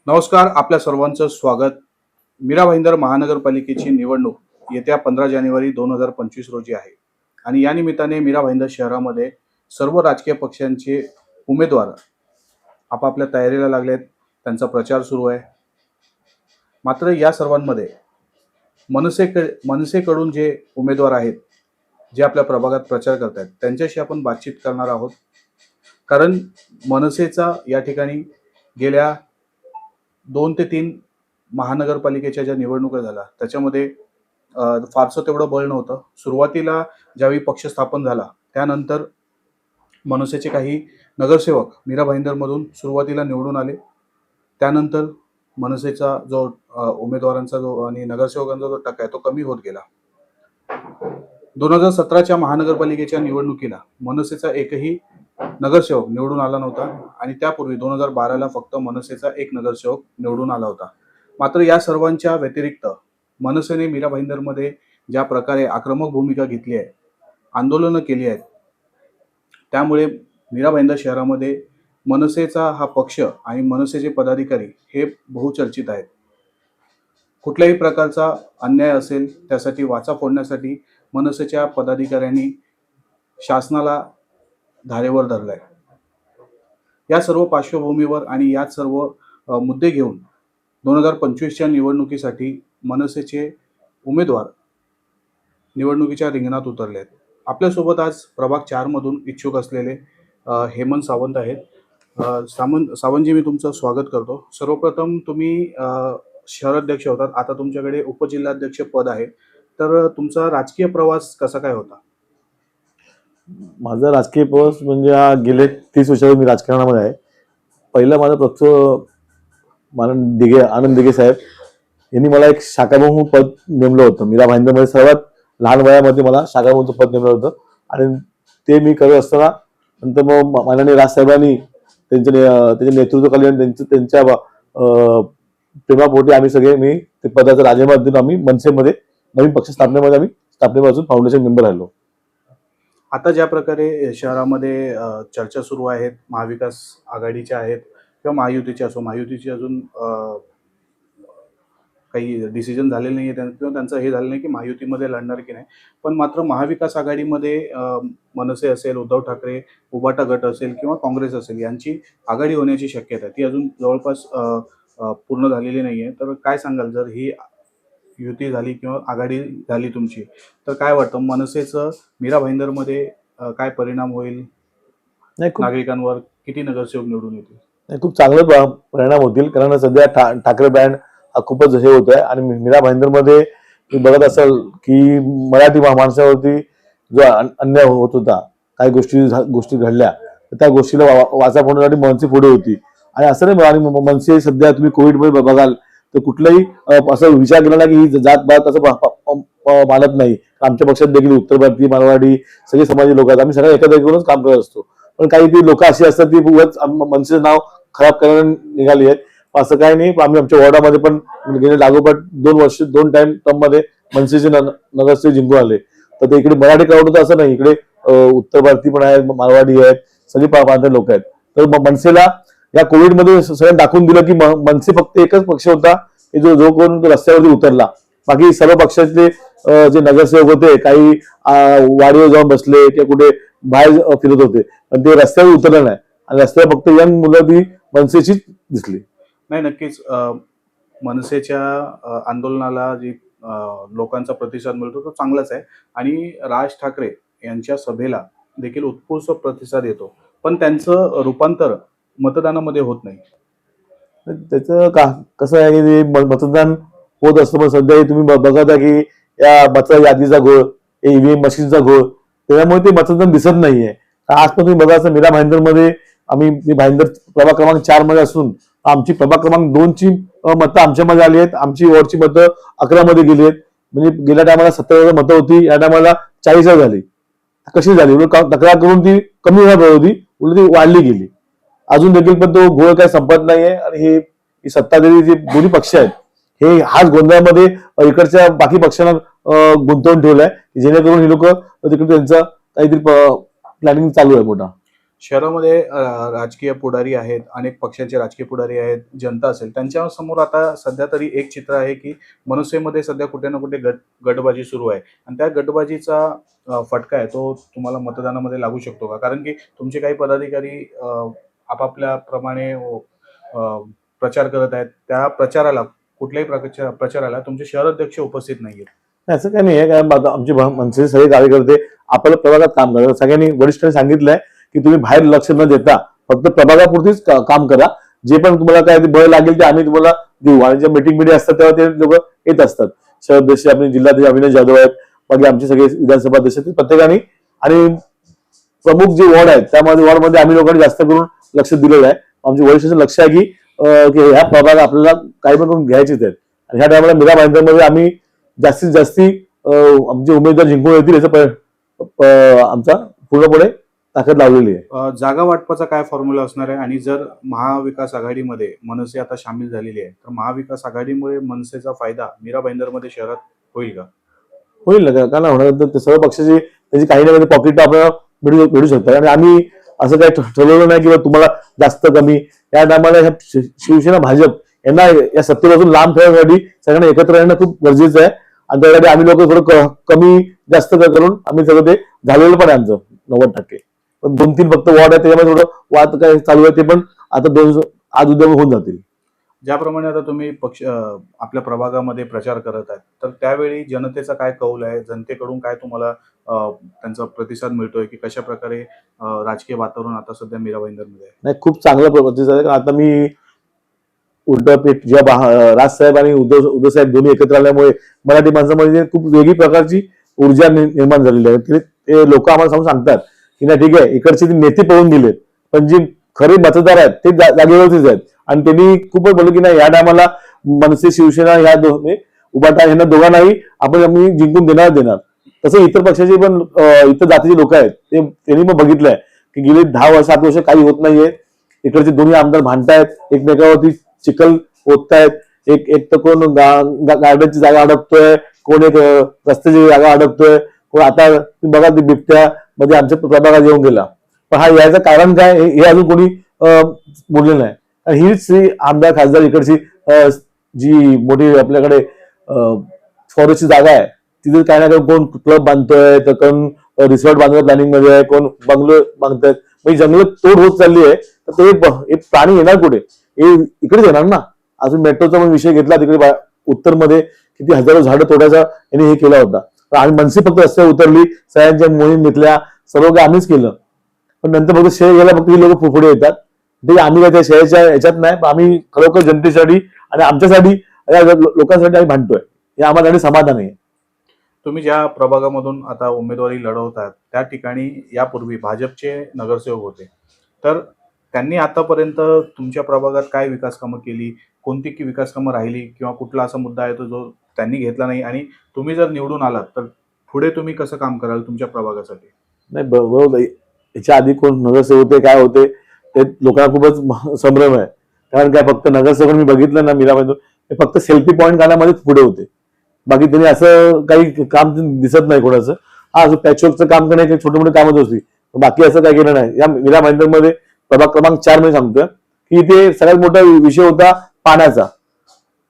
नमस्कार, आपल्या सर्वांचं स्वागत. मीरा भाईंदर महानगरपालिकेची निवडणूक येत्या 15 जानेवारी 2025 रोजी आहे आणि या निमित्ताने मीरा भाईंदर शहरामध्ये सर्व राजकीय पक्षांचे उमेदवार आपापल्या तयारीला लागलेत. त्यांचा प्रचार सुरू आहे. मात्र या सर्वांमध्ये मनसेकडून जे उमेदवार आहेत, जे आपल्या प्रभागात प्रचार करत आहेत, त्यांच्याशी आपण बातचीत करणार आहोत. कारण मनसेचा या ठिकाणी गेल्या 2 ते 3 महानगरपालिकेच्या ज्या निवडणुका झाल्या त्याच्यामध्ये फारसं तेवढं बळ नव्हतं. सुरुवातीला ज्यावेळी पक्ष स्थापन झाला त्यानंतर मनसेचे काही नगरसेवक मीरा भाईंदरमधून सुरुवातीला निवडून आले. त्यानंतर मनसेचा जो उमेदवारांचा जो आणि नगरसेवकांचा जो टक्का आहे तो कमी होत गेला. 2017च्या महानगरपालिकेच्या निवडणुकीला मनसेचा एकही नगरसेवक निवडून आला नव्हता आणि त्यापूर्वी 2012ला फक्त मनसेचा एक नगरसेवक निवडून आला होता. मात्र या सर्वांच्या व्यतिरिक्त मनसेने मीरा भाईंदरमध्ये ज्या प्रकारे आक्रमक भूमिका घेतली आहे, आंदोलनं केली आहेत, त्यामुळे मीरा भाईंदर शहरामध्ये मनसेचा हा पक्ष आणि मनसेचे पदाधिकारी हे बहुचर्चित आहेत. कुठल्याही प्रकारचा अन्याय असेल त्यासाठी वाचा फोडण्यासाठी मनसेच्या पदाधिकाऱ्यांनी शासनाला धारेवर धरलाय. या सर्व पार्श्वभूमीवर आणि याच सर्व मुद्दे घेऊन 2025च्या निवडणुकीसाठी मनसेचे उमेदवार निवडणुकीच्या रिंगणात उतरले आहेत. आपल्यासोबत आज प्रभाग 4 मधून इच्छुक असलेले हेमंत सावंत आहेत. सावंतजी, मी तुमचं स्वागत करतो. सर्वप्रथम तुम्ही शहराध्यक्ष होतात, आता तुमच्याकडे उपजिल्हाध्यक्ष पद आहे, तर तुमचा राजकीय प्रवास कसा काय होता? माझा राजकीय प्रवास म्हणजे गेले 30 वर्ष मी राजकारणामध्ये आहे. पहिला माझा आनंद दिघे साहेब यांनी मला एक शाखाप्रमुख पद नेमलं होतं. मीरा भाईंदरमध्ये सर्वात लहान वयामध्ये मला शाखाप्रमुखचं पद नेमलं होतं आणि ते मी करत असताना नंतर मग माननीय राजसाहेबांनी त्याच्या नेतृत्वाखाली आणि त्यांच्या प्रेमापोटी आम्ही सगळे मी ते पदाचा राजीनामा देऊन आम्ही मनसेमध्ये नवीन पक्ष स्थापनेपासून फाउंडेशन मेंबर राहिलो. आता ज्या प्रकारे शहरामध्ये चर्चा सुरू आहेत, महाविकास आघाडीच्या आहेत किंवा महायुतीच्या असो, महायुतीची अजून काही डिसिजन झालेलं नाही आहे किंवा त्यांचं हे झालं नाही की महायुतीमध्ये लढणार की नाही, पण मात्र महाविकास आघाडीमध्ये मनसे असेल, उद्धव ठाकरे उबाटा गट असेल किंवा काँग्रेस असेल यांची आघाडी होण्याची शक्यता आहे. ती अजून जवळपास पूर्ण झालेली नाही आहे. तर काय सांगाल, जर ही युती झाली किंवा आघाडी झाली तुमची, तर काय वाटतं मनसेचं मीरा भाईंदरमध्ये काय परिणाम होईल? नागरिकांवर किती नगरसेवक निवडून येतील? खूप चांगले परिणाम होतील, कारण सध्या ठाकरे ब्रँड हा खूपच हे होत आहे आणि मीरा भाईंदरमध्ये तुम्ही बघत असाल की मराठी माणसावरती जो अन्याय होत होता, काही गोष्टी घडल्या, तर त्या गोष्टीला वाचा फोडण्यासाठी मनसे पुढे होती. आणि असं नाही, आणि मनसे सध्या तुम्ही कोविडमध्ये बघाल तर कुठलाही असं विचार केला ना की ही जात बात असं मानत नाही. आमच्या पक्षात देखील उत्तर भारतीय, मारवाडी सगळे समाजी लोक आहेत, आम्ही सगळे एकत्र करूनच काम करत असतो. पण काही ती लोक अशी असतात ती मनसेचं नाव खराब करायला निघाली आहेत. असं काही नाही. आम्ही आमच्या वॉर्डामध्ये पण गेले लागोपाठ 2 टाइम मध्ये मनसेचे नगरसेवक जिंकून आले. तर ते इकडे मराठी क्राऊड होतं असं नाही, इकडे उत्तर भारतीय पण आहेत, मारवाडी आहेत, सगळी पांढरे लोक आहेत. तर मनसेला या कोविडमध्ये सगळ्यांनी दाखवून दिलं की मनसे फक्त एकच पक्ष होता की जो कोण रस्त्यावरती उतरला. बाकी सर्व पक्षातले जे नगरसेवक होते काही वाडीवर जाऊन बसले किंवा कुठे बाहेर फिरत होते, पण ते रस्त्यावर उतरलं नाही. आणि रस्त्यावर फक्त यंग मुलं ती मनसेचीच दिसली. नाही, नक्कीच मनसेच्या आंदोलनाला जी लोकांचा प्रतिसाद मिळतो तो चांगलाच आहे आणि राज ठाकरे यांच्या सभेला देखील उत्स्फूर्त प्रतिसाद येतो, पण त्यांचं रूपांतर मतदानामध्ये होत नाही. त्याचं कसं आहे की मतदान होत असतं, पण सध्या तुम्ही बघत आहे की या मतदार यादीचा घोळ, ईव्हीएम मशीनचा घोळ, त्याच्यामुळे ते मतदान दिसत नाहीये. आज पण तुम्ही बघा, मीरा भाईंदरमध्ये मी भाईंदर प्रभाग क्रमांक 4 मध्ये असून आमची प्रभाग क्रमांक 2ची मतं आमच्यामध्ये आली आहेत, आमची वॉर्डची मतं 11 मध्ये गेली आहेत. म्हणजे गेल्या टायमाला 70,000 मतं होती, या टायमाला 40,000 झाली. कशी झाली? तक्रार करून ती कमी होणार होती, उलट ती वाढली गेली. अजून देखील पण तो घोळ काही संपत नाहीये. आणि हे सत्ताधारी जे दोन्ही पक्ष आहेत हे हाच गोंधळामध्ये इकडच्या बाकी पक्षांना गुंतवून ठेवलाय, जेणेकरून हे लोक तिकडे त्यांचं काहीतरी प्लॅनिंग चालू आहे मोठा. शहरामध्ये राजकीय पुढारी आहेत, अनेक पक्षाचे राजकीय पुढारी आहेत, जनता असेल, त्यांच्या समोर आता सध्या तरी एक चित्र आहे, की मनसेमध्ये सध्या कुठे ना कुठे गटबाजी सुरू आहे आणि त्या गटबाजीचा फटका आहे तो तुम्हाला मतदानामध्ये लागू शकतो का? कारण की तुमचे काही पदाधिकारी आपापल्या प्रमाणे प्रचार करत आहेत. त्या प्रचाराला कुठल्याही प्रकारच्या प्रचाराला तुमचे शहर अध्यक्ष उपस्थित नाहीयेत. नाही, असं काही नाही आहे, कारण आता आमचे मनसे सगळे कार्यकर्ते आपल्या प्रभागात काम करतात. सगळ्यांनी वरिष्ठांनी सांगितलंय की तुम्ही बाहेर लक्ष न देता फक्त प्रभागापुरतीच काम करा. जे पण तुम्हाला काय ते बळ लागेल ते आम्ही तुम्हाला देऊ. आणि ज्या मीटिंग मीडिया असतात तेव्हा ते लोक येत असतात. शहर अध्यक्ष आपले जिल्हाध्यक्ष अविनाश जाधव आहेत, बाकी आमचे सगळे विधानसभा अध्यक्ष आहेत, प्रत्येकाने आणि प्रमुख जे वॉर्ड आहेत त्यामध्ये वॉर्डमध्ये आम्ही लोकांनी जास्त करून लक्ष दिलेलं आहे. आमच्या वरिष्ठांचं लक्ष आहे की ह्या प्रभाग आपल्याला काही पण करून घ्यायचेच आहेत. आणि ह्या टायमाला मीरा भाईंदरमध्ये आम्ही जास्तीत जास्ती आमचे उमेदवार जिंकून येतील याचा आमचा पूर्णपणे ताकद लावलेली आहे. जागा वाटपाचा काय फॉर्म्युला असणार आहे आणि जर महाविकास आघाडीमध्ये मनसे आता सामील झालेली आहे, तर महाविकास आघाडीमुळे मनसेचा फायदा मीरा भाईंदरमध्ये शहरात होईल का? होईल ना, का नाही होणार? तर ते सर्व पक्षाची त्याची काही ना काही पॉकेट आपल्याला मिळू शकतात. आणि आम्ही असं काही ठरवलं नाही की तुम्हाला जास्त कमी. या टायमाला ह्या शिवसेना भाजप यांना या सत्तेपासून लांब ठेवण्यासाठी सगळ्यांना एकत्र येणं खूप गरजेचं आहे. आणि त्यासाठी आम्ही लोक थोडं कमी जास्त करून आम्ही सगळं ते झालेलं पण आहे आमचं 90%. पण 2-3 फक्त वॉर्ड आहे त्याच्यामध्ये थोडं वाद काय चालू आहे, ते पण आता आज उद्या होऊन जातील. ज्याप्रमाणे आता तुम्ही पक्ष आपल्या प्रभागामध्ये प्रचार करत आहेत, तर त्यावेळी जनतेचा काय कौल आहे? जनतेकडून काय तुम्हाला त्यांचा प्रतिसाद मिळतोय, की कशा प्रकारे राजकीय वातावरण आता सध्या मीरा भाईंदरमध्ये आहे? नाही, खूप चांगला प्रतिसाद आहे. कारण आता मी उद्धव जेव्हा राजसाहेब आणि उद्धव साहेब दोन्ही एकत्र आल्यामुळे मराठी माणसामध्ये खूप वेगळी प्रकारची ऊर्जा निर्माण झालेली आहे. ते लोक आम्हाला सांगतात की नाही ठीक आहे, इकडचे नेते पळून गेलेत, पण जी खरे मतदार आहेत ते जागेवरतीच आहेत. आणि त्यांनी खूपच बोललं की नाही, या टायमाला मनसे शिवसेना ह्या उभाटा ह्यांना दोघांनाही आम्ही जिंकून देणार. तसं इतर पक्षाचे पण इतर जातीचे लोक आहेत, त्यांनी पण बघितलंय की गेली 10-7 वर्ष काही होत नाहीये. इकडचे दोन्ही आमदार भांडतायत, एकमेकावरती चिखल ओततायत. एक तर कोण गार्डनची जागा अडकतोय, कोण एक रस्त्याची जागा अडकतोय, कोण आता बघा ते बिबट्या मध्ये आमच्या प्रभागात येऊन गेला. पण हा याचं कारण काय हे अजून कोणी बोललेलं नाही. हीच आमदार खासदार इकडची जी मोठी आपल्याकडे फॉरेस्टची जागा आहे, तिथे काय ना काय कोण क्लब बांधतोय, तर कोण रिसॉर्ट बांधण्याच्या प्लॅनिंग मध्ये आहे, कोण बंगलो बांधतायत. म्हणजे जंगल तोड होत चालली आहे. तर ते प्राणी येणार कुठे? हे इकडेच येणार ना. अजून मेट्रोचा पण विषय घेतला, तिकडे उत्तरमध्ये किती हजारो झाडं तोडायचा यांनी हे केला होता. आणि मनसे फक्त रस्त्यावर उतरली, सगळ्यांच्या मोहीम घेतल्या, सर्व काही आम्हीच केलं. पण नंतर फक्त शहर गेला, फक्त ही लोक पुढे येतात. ते आम्ही काय त्या शहराच्या याच्यात नाही, पण आम्ही खरोखर जनतेसाठी आणि आमच्यासाठी लोकांसाठी आम्ही भांडतोय, हे आम्हाला समाधान आहे. तुम्ही ज्या प्रभागामधून आता उमेदवारी लढवतात त्या ठिकाणी यापूर्वी भाजपचे नगरसेवक होते, तर त्यांनी आतापर्यंत तुमच्या प्रभागात काय विकास कामं केली, कोणती विकास कामं राहिली, किंवा कुठला असा मुद्दा आहे तो जो त्यांनी घेतला नाही, आणि तुम्ही जर निवडून आलात तर पुढे तुम्ही कसं काम कराल तुमच्या प्रभागासाठी? नाही, बरोबर. याच्या आधी कोण नगरसेवक होते, काय होते, ते लोकांना खूपच संभ्रम आहे. कारण काय, फक्त नगरसेवक मी बघितलं ना मीराबाई, ते फक्त सेल्फी पॉईंट काढण्यामध्ये पुढे होते. बाकी त्यांनी असं काही काम दिसत नाही कोणाचं. हा, पॅचवर्कचं काम करण्याचे छोटे मोठे कामच होती, बाकी असं काही केलं नाही. या मीरा भाईंदरमध्ये प्रभाग क्रमांक 4 मध्ये सांगतोय की इथे सगळ्यात मोठा विषय होता पाण्याचा,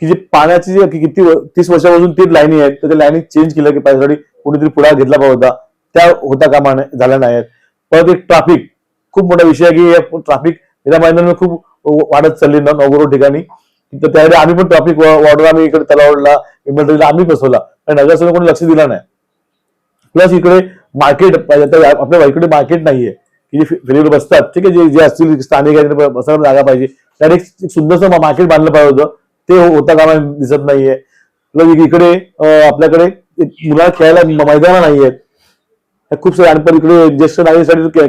की जे पाण्याची किती 30 वर्षापासून 3 लाईनी आहेत, तर त्या लाईनी चेंज केल्या की पाहिजे, कुणीतरी पुढे घेतला पाहिजे होता, त्या होता कामा झाल्या नाहीत. परत एक ट्रॅफिक खूप मोठा विषय आहे की ट्रॅफिक मीरा भाईंदरमध्ये खूप वाढत चालली ना 9 ठिकाणी. तर त्यावेळी आम्ही पण ट्रॅफिक वॉर्डर आम्ही इकडे तलावडला इमर्जन्सीला आम्ही बसवला, पण नगरसेवक कोणी लक्ष दिला नाही. प्लस इकडे मार्केट आपल्या इकडे मार्केट नाहीये की जे फेरीवर बसतात, ठीक आहे, जे असतील स्थानिक बसायला जागा पाहिजे. त्याने एक सुंदरसं मार्केट बांधलं पाहिजे होतं, ते होता कामा दिसत नाहीये. प्लस इकडे आपल्याकडे मुलांना खेळायला मैदान नाहीयेत. खूप सारे, आणि पण इकडे ज्येष्ठ नागरिकांसाठी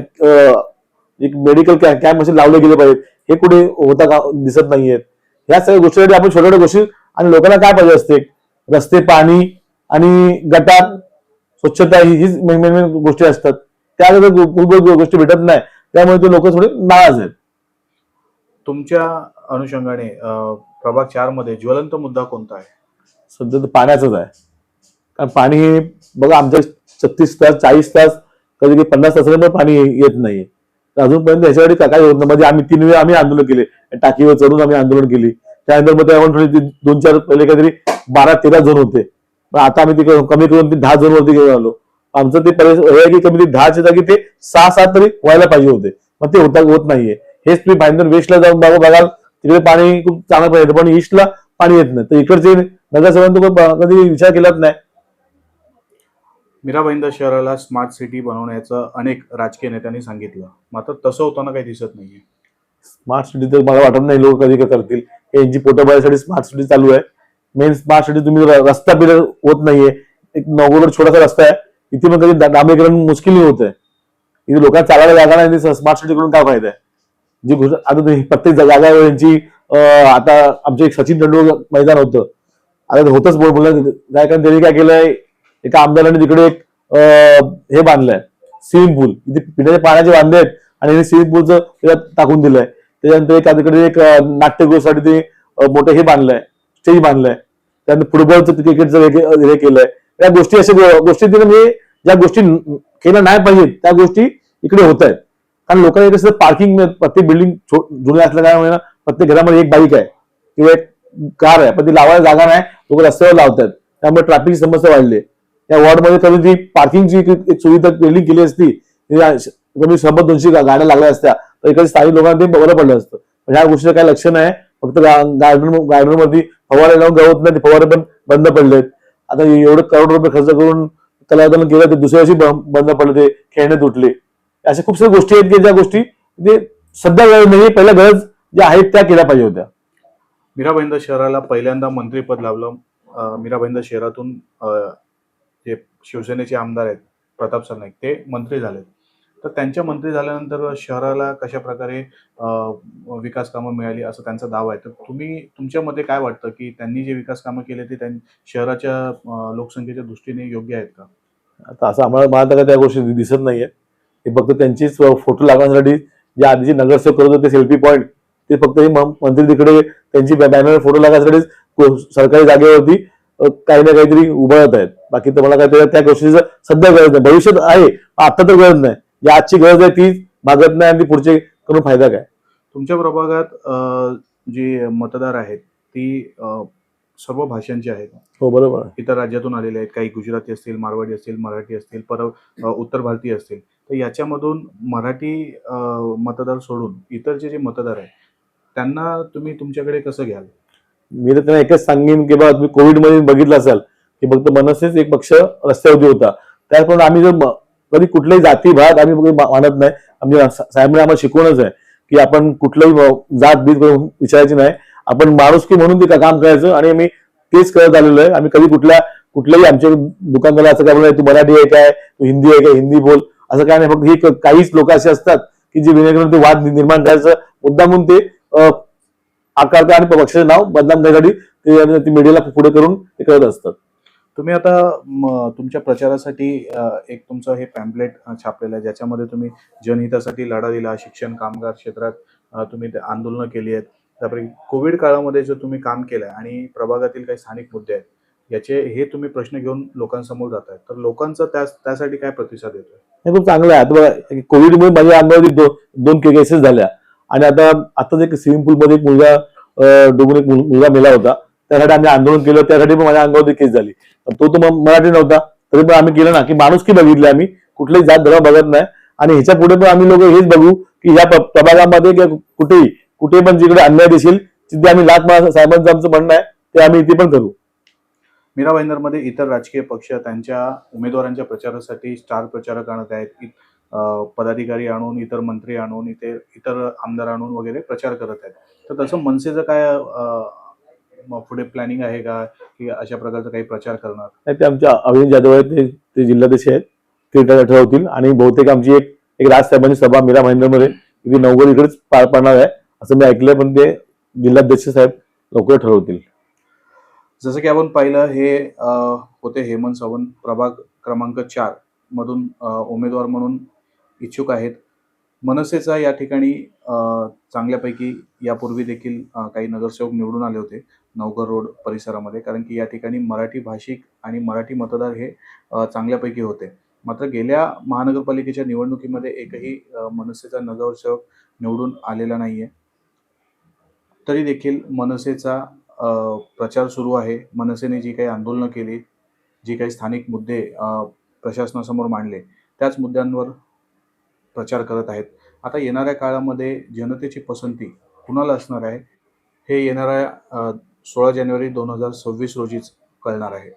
एक मेडिकल कॅम्प असे लावले गेले पाहिजेत, हे कुठे होता का दिसत नाहीयेत. ह्या सगळ्या गोष्टीसाठी आपण छोट्या छोट्या गोष्टी, आणि लोकांना काय पाहिजे असते, रस्ते, पाणी आणि गटार स्वच्छता, हीच मेन गोष्टी असतात. त्या खूप गोष्टी भेटत नाही, त्यामुळे ते लोक थोडे नाराज आहेत. तुमच्या अनुषंगाने प्रभाग 4 मध्ये ज्वलंत मुद्दा कोणता आहे? सध्या तर पाण्याचंच आहे. कारण पाणी हे बघा, आमच्या 36 तास 40 तास कधी 50 तासाला पाणी येत नाही. तर अजूनपर्यंत ह्याच्यासाठी काय होत नाही. मध्ये आम्ही 3 वेळा आम्ही आंदोलन केले, टाकीवर चढून आम्ही आंदोलन केली. त्यानंतर मग त्यावर 2-4 पहिले काहीतरी 12-13 झोन होते, पण आता आम्ही ते कमी करून ते 10 झोन वरती घेऊन आलो. आमचं ते हे आहे की कमी 10च्या जागी ते 6-7 तरी व्हायला पाहिजे होते, पण ते होत नाहीये. हेच तुम्ही भाईंदर वेस्टला जाऊन बघाल, तिकडे पाणी खूप चांगलं पाहिजे, पण ईस्टला पाणी येत नाही. तर इकडचे नगरसेवकांनी कधी विचार केलाच नाही. मीरा भाईंदर शहराला स्मार्ट सिटी बनवण्याचं अनेक राजकीय नेत्यांनी सांगितलं, मात्र तसं होताना काही दिसत नाहीये. स्मार्ट सिटी तर मला वाटत नाही लोक कधी काय करतील. यांची पोटापाण्यासाठी स्मार्ट सिटी चालू आहे. मेन स्मार्ट सिटी तुम्ही रस्ता बिल होत नाहीये. एक नवगोडर छोटासा रस्ता आहे, इथे पण कधी डांबरीकरण मुश्किल होत आहे. इथे लोकांना चालायला जागा नाही, स्मार्ट सिटी कडून काय फायदा आहे? जी आता प्रत्येक जागा यांची आता आमचे एक सचिन तेंडुलकर मैदान होतं, आता होतच बोललं काय, कारण त्यांनी काय केलंय, एका आमदाराने तिकडे एक हे बांधलंय स्विमिंग पूल, इथे पिण्याच्या पाण्याचे बांधले आहेत आणि स्विमिंग पूलचं त्याच्यात टाकून दिलंय. त्याच्यानंतर एक तिकडे एक नाट्यगृहासाठी ते मोठं हे बांधलंय, स्टेज बांधलंय. त्यानंतर फुटबॉलचं क्रिकेटचं हे केलंय. या गोष्टी अशा गोष्टी म्हणजे ज्या गोष्टी केल्या नाही पाहिजेत त्या गोष्टी इकडे होत आहेत. कारण लोकांना कसं पार्किंग, प्रत्येक बिल्डिंग जुन्या असल्या काय म्हणा, प्रत्येक घरामध्ये एक बाईक आहे किंवा एक कार आहे, पण ती लावायला जागा नाही, लोक रस्त्यावर लावतात. त्यामुळे ट्रॅफिकची समस्या वाढली. या वॉर्डमध्ये कमी ती पार्किंगची एक सुविधा बिल्डिंग केली असती, कमी 100-200 गाड्या लागल्या असत्या, तर इकडे स्थानिक लोकांना ते बरं पडलं असतं. पण ह्या गोष्टीचं काही लक्ष नाही. फक्त गार्डनमध्ये फवारे लावून गवत नाही, ते फवारे पण बंद पडलेत. आता एवढं करोड रुपये खर्च करून कलादालन केलं, ते दुसऱ्या वर्षी बंद पडले, ते खेळणे तुटले. अशा खूप साऱ्या गोष्टी आहेत की ज्या गोष्टी म्हणजे सध्या गरज नाही, पहिल्या गरज ज्या आहेत त्या केल्या पाहिजे होत्या. मीरा भाईंदर शहराला पहिल्यांदा मंत्रीपद लाभलं. मीरा भाईंदर शहरातून जे शिवसेनेचे आमदार आहेत प्रताप सरनाईक, ते मंत्री झाले. तर त्यांच्या मंत्री झाल्यानंतर शहराला कशा प्रकारे विकास कामं मिळाली असं त्यांचा दावा आहे. तर तुमच्या मते काय वाटतं की त्यांनी जे विकास कामं केले ते शहराच्या लोकसंख्येच्या दृष्टीने योग्य आहेत का? आता असं मला तर त्या गोष्टी दिसत नाहीये. ते फक्त त्यांचीच फोटो लागण्यासाठी जे आधीचे नगरसेवक करत होते सेल्फी पॉईंट, ते फक्त हे मंत्री तिकडे त्यांची बॅनर फोटो लागण्यासाठी सरकारी जागेवरती काही ना काहीतरी उभारत आहेत. बाकी तर मला काय त्या गोष्टीचं सध्या गरज नाही. भविष्यात आहे, आता तर गरज नाही. जी आजची गरज आहे ती भागत नाही, आणि ती पुढचे करून फायदा काय? तुमच्या प्रभागात जी मतदार आहेत ती सर्व भाषांची आहेत. हो, बरोबर. इतर राज्यातून आलेले आहेत, काही गुजराती असतील, मारवाडी असतील, मराठी असतील, उत्तर भारतीय असतील. तर याच्यामधून मराठी मतदार सोडून इतरचे जे मतदार आहेत त्यांना तुम्ही तुमच्याकडे कसं घ्याल? मी तर त्यांना एकच सांगेन की बा, तुम्ही कोविडमध्ये बघितलं असाल की फक्त मनसेच एक पक्ष रस्त्यावरती होता. त्याचप्रमाणे आम्ही जर कधी कुठल्याही जाती भाग आम्ही मानत नाही. आमच्या साहेबांनी आम्हाला शिकवणच आहे की आपण कुठलंही जात बीत करून विचारायची नाही. आपण माणुसकी म्हणून ते काम करायचं, आणि आम्ही तेच करत आलेलो आहे. आम्ही कधी कुठल्याही आमच्या दुकानदाराला असं काय बोलणार, तू मराठी आहे काय, तू हिंदी आहे काय, हिंदी बोल, असं काय नाही. फक्त ही काहीच लोक असे असतात की जे विनाकारण ते वाद निर्माण करायचं मुद्दामून ते आकारतात आणि पक्षाचं नाव बदनाम करण्यासाठी ते मीडियाला पुढे करून ते करत असतात. तुम्ही आता तुमच्या प्रचारासाठी एक तुमचं हे पॅम्पलेट छापलेलं आहे, ज्याच्यामध्ये तुम्ही जनहितासाठी लढा दिला, शिक्षण, कामगार क्षेत्रात तुम्ही आंदोलनं केली आहेत. त्यापैकी कोविड काळामध्ये जो तुम्ही काम केलंय आणि प्रभागातील काही स्थानिक मुद्दे आहेत, हे तुम्ही प्रश्न घेऊन लोकांसमोर जात आहेत. तर लोकांचा त्यासाठी काय प्रतिसाद येतोय? हे खूप चांगलं आहे. आता बघा, कोविडमुळे माझ्या अंगावरती 2 केसेस झाल्या, आणि आताच एक स्विमिंग पूलमध्ये एक मुलगा डुबून एक मुलगा मेला होता. त्यासाठी आम्ही आंदोलन केलं, त्यासाठी पण माझ्या अंगावरती केस झाली. तो मराठी नव्हता, तरी पण आम्ही केलं ना, की माणुसकी बघितली. आम्ही कुठल्याही जात धर्म बघत नाही, आणि ह्याच्या पुढे पण आम्ही लोक हेच बघू की या प्रभागामध्ये कुठे पण जिकडे अन्याय दिसेल तिथे आम्ही लाथ मार. साहेबांचं आमचं म्हणणं आहे ते आम्ही इथे पण करू. मीरा भाईंदरमध्ये इतर राजकीय पक्ष त्यांच्या उमेदवारांच्या प्रचारासाठी स्टार प्रचारक आणत आहेत, पदाधिकारी आणून, इतर मंत्री आणून, इतर आमदार आणून वगैरे प्रचार करत आहेत. तर तसं मनसेचं काय पुढे प्लॅनिंग आहे का की अशा प्रकारचा काही प्रचार करणार? नाही, ते आमच्या अविनाश जाधव आहेत, ते जिल्हाध्यक्ष आहेत, ते ठरवतील. आणि बहुतेक आमची एक राजसाहेबांची सभा मीरा भाईंदरमध्ये ती नवगड इकडेच पार पडणार आहे असं मी ऐकलंय, पण ते जिल्हाध्यक्ष साहेब लवकर ठरवतील. जसं की आपण पाहिलं, हे होते हेमंत सावंत, प्रभाग क्रमांक 4 मधून उमेदवार म्हणून इच्छुक आहेत. मनसेचा या ठिकाणी चांगल्यापैकी यापूर्वी देखील काही नगरसेवक निवडून आले होते नवघर रोड परिसरामध्ये, कारण की या ठिकाणी मराठी भाषिक आणि मराठी मतदार हे चांगल्यापैकी होते. मात्र गेल्या महानगरपालिकेच्या निवडणुकीमध्ये एकही मनसेचा नगरसेवक निवडून आलेला नाहीये. तरी देखील मनसेचा प्रचार सुरू आहे. मनसेने जी काही आंदोलनं केली, जी काही स्थानिक मुद्दे प्रशासनासमोर मांडले, त्याच मुद्द्यांवर प्रचार करत आहेत. आता येणाऱ्या काळामध्ये जनतेची पसंती कुणाला असणार आहे, हे येणाऱ्या 16 जानेवारी 2026 रोजीच कळणार आहे.